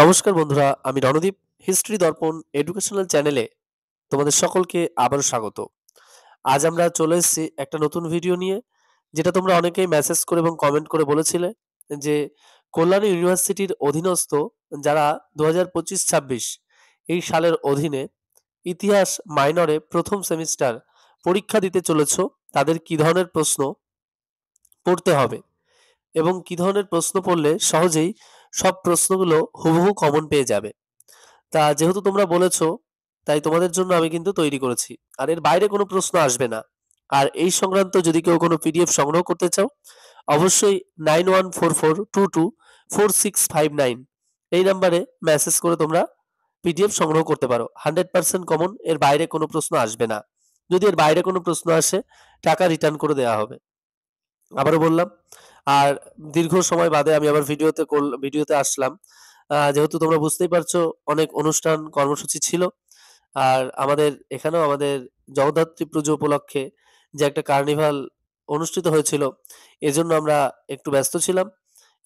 নমস্কার বন্ধুরা, আমি রণদীপ। হিস্ট্রি দর্পণ এডুকেশনাল চ্যানেলে তোমাদের সকলকে আবারও স্বাগত। আজ আমরা চলে এসেছি একটা নতুন ভিডিও নিয়ে, যেটা তোমরা অনেকেই মেসেজ করে এবং কমেন্ট করে বলেছিলে যে কল্যাণী ইউনিভার্সিটির অধীনস্থ যারা 2025-26 এই সালের অধীনে ইতিহাস মাইনরে প্রথম সেমিস্টার পরীক্ষা দিতে চলেছ, তাদের কি ধরনের প্রশ্ন পড়তে হবে এবং কি ধরনের প্রশ্ন পড়লে সহজেই সব প্রশ্নগুলো হুবহু কমন পেয়ে যাবে। তা যেহেতু তোমরা বলেছো, তাই তোমাদের জন্য আমি কিন্তু তৈরি করেছি। আর এর বাইরে কোনো প্রশ্ন আসবে না। আর এই সংক্রান্ত যদি কেউ কোনো পিডিএফ সংগ্রহ করতে চাও, অবশ্যই 9144224659 এই নাম্বারে মেসেজ করে তোমরা পিডিএফ সংগ্রহ করতে পারো। 100% কমন, এর বাইরে কোনো প্রশ্ন আসবে না। যদি এর বাইরে কোনো প্রশ্ন আসে, টাকা রিটার্ন করে দেওয়া হবে। আবারও বললাম। আর দীর্ঘ সময় বাদে আমি আবার ভিডিওতে আসলাম। যেহেতু তোমরা বুঝতেই পারছো, অনেক অনুষ্ঠান কর্মসূচি ছিল। আর আমাদের জগদ্ধাত্রী পুজো উপলক্ষে যে একটা কার্নিভাল অনুষ্ঠিত হয়েছিল, এজন্য আমরা একটু ব্যস্ত ছিলাম।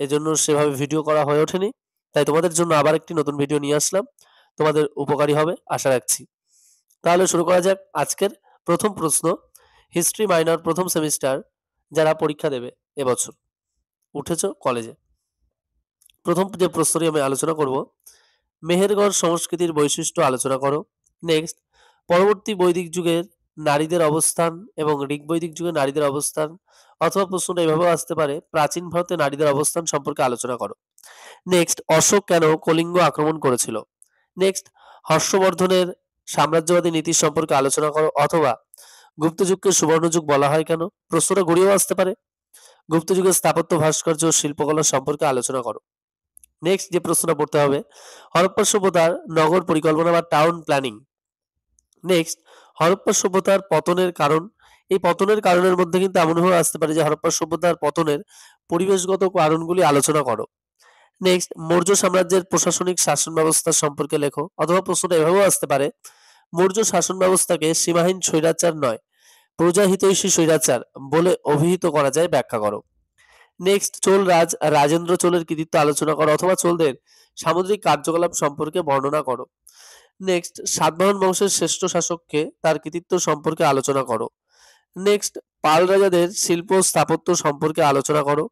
এজন্য সেভাবে ভিডিও করা হয়ে ওঠেনি। তাই তোমাদের জন্য আবার একটি নতুন ভিডিও নিয়ে আসলাম। তোমাদের উপকারী হবে আশা রাখছি। তাহলে শুরু করা যাক আজকের প্রথম প্রশ্ন। হিস্ট্রি মাইনর প্রথম সেমিস্টার যারা পরীক্ষা দেবে এবছর, উঠেছো কলেজে, প্রথম যে প্রশ্নটি আমি আলোচনা করব, মেহেরগড় সংস্কৃতির বৈশিষ্ট্য আলোচনা করো। নেক্সট, পরবর্তী বৈদিক যুগের নারীদের অবস্থান এবং ঋগ্বৈদিক যুগের নারীদের অবস্থান, অথবা প্রশ্নটা এভাবেও আসতে পারে, প্রাচীন ভারতে নারীদের অবস্থান সম্পর্কে আলোচনা করো। নেক্সট, অশোক কেন কলিঙ্গ আক্রমণ করেছিল। নেক্সট, হর্ষবর্ধনের সাম্রাজ্যবাদী নীতি সম্পর্কে আলোচনা করো, অথবা গুপ্ত যুগকে সুবর্ণ যুগ বলা হয় কেন। প্রশ্নটা ঘুরিয়েও আসতে পারে, গুপ্ত যুগের স্থাপত্য ভাস্কর্য ও শিল্পকলা সম্পর্কে আলোচনা করো। নেক্সট যে প্রশ্নটা পড়তে হবে, হরপ্পা সভ্যতার নগর পরিকল্পনা বা টাউন প্ল্যানিং। নেক্সট, হরপ্পা সভ্যতার পতনের কারণ। এই পতনের কারণের মধ্যে কিন্তু এমনভাবে আসতে পারে যে হরপ্পা সভ্যতার পতনের পরিবেশগত কারণগুলি আলোচনা করো। নেক্সট, মৌর্য সাম্রাজ্যের প্রশাসনিক শাসন ব্যবস্থা সম্পর্কে লেখো, অথবা প্রশ্নটা এভাবেও আসতে পারে, মৌর্য শাসন ব্যবস্থাকে সীমাহীন স্বৈরাচার নয়, প্রজাহিতৈষী স্বৈরাচার বলে অভিহিত করা যায়, ব্যাখ্যা করো। নেক্সট, রাজেন্দ্র চোলের কৃতিত্ব আলোচনা করো, অথবা চোলদের সামুদ্রিক কার্যকলাপ সম্পর্কে বর্ণনা করো। নেক্সট, সাতবাহন বংশের শ্রেষ্ঠ শাসককে তার কৃতিত্ব সম্পর্কে আলোচনা করো। নেক্সট, পাল রাজাদের শিল্প স্থাপত্য সম্পর্কে আলোচনা করো।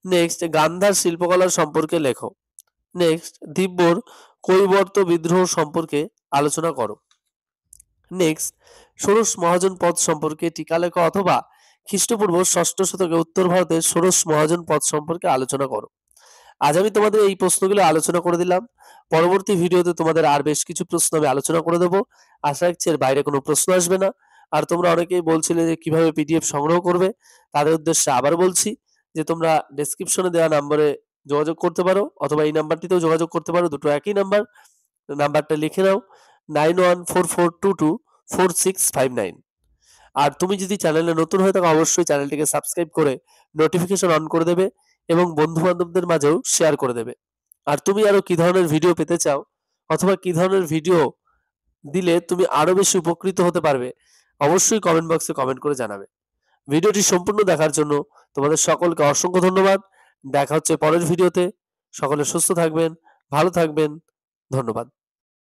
নেক্সট, গান্ধার শিল্পকলার সম্পর্কে লেখো। নেক্সট, দিব্যর কৈবর্ত বিদ্রোহ সম্পর্কে আলোচনা করো। নেক্সট, ষোড়শ মহাজন পদ সম্পর্কে টিকা লেখো, অথবা খ্রিস্টপূর্ব ষষ্ঠ শতকে উত্তর ভারতের ষোড়শ মহাজন পদ সম্পর্কে আলোচনা করো। আজ আমি তোমাদের এই প্রশ্নগুলো আলোচনা করে দিলাম। পরবর্তী ভিডিওতে তোমাদের আর বেশ কিছু প্রশ্ন আমি আলোচনা করে দেবো। আশা রাখছি এর বাইরে কোনো প্রশ্ন আসবে না। আর তোমরা অনেকেই বলছিলে যে কিভাবে পিডিএফ সংগ্রহ করবে, তাদের উদ্দেশ্যে আবার বলছি যে তোমরা ডেসক্রিপশনে দেওয়া নাম্বারে যোগাযোগ করতে পারো, অথবা এই নাম্বারটিতেও যোগাযোগ করতে পারো। দুটো একই নাম্বার। নাম্বারটা লিখে নাও, 9144224659। আর তুমি যদি চ্যানেলে নতুন হয়ে থাকো, অবশ্যই চ্যানেলটিকে সাবস্ক্রাইব করে নোটিফিকেশন অন করে দেবে এবং বন্ধু বান্ধবদের মাঝেও শেয়ার করে দেবে। আর তুমি আরো কি ধরনের ভিডিও পেতে চাও, অথবা কি ধরনের ভিডিও দিলে তুমি আরো বেশি উপকৃত হতে পারবে, অবশ্যই কমেন্ট বক্সে কমেন্ট করে জানাবে। ভিডিওটি সম্পূর্ণ দেখার জন্য তোমাদের সকলকে অসংখ্য ধন্যবাদ। দেখা হচ্ছে পরের ভিডিওতে। সকলে সুস্থ থাকবেন, ভালো থাকবেন। ধন্যবাদ।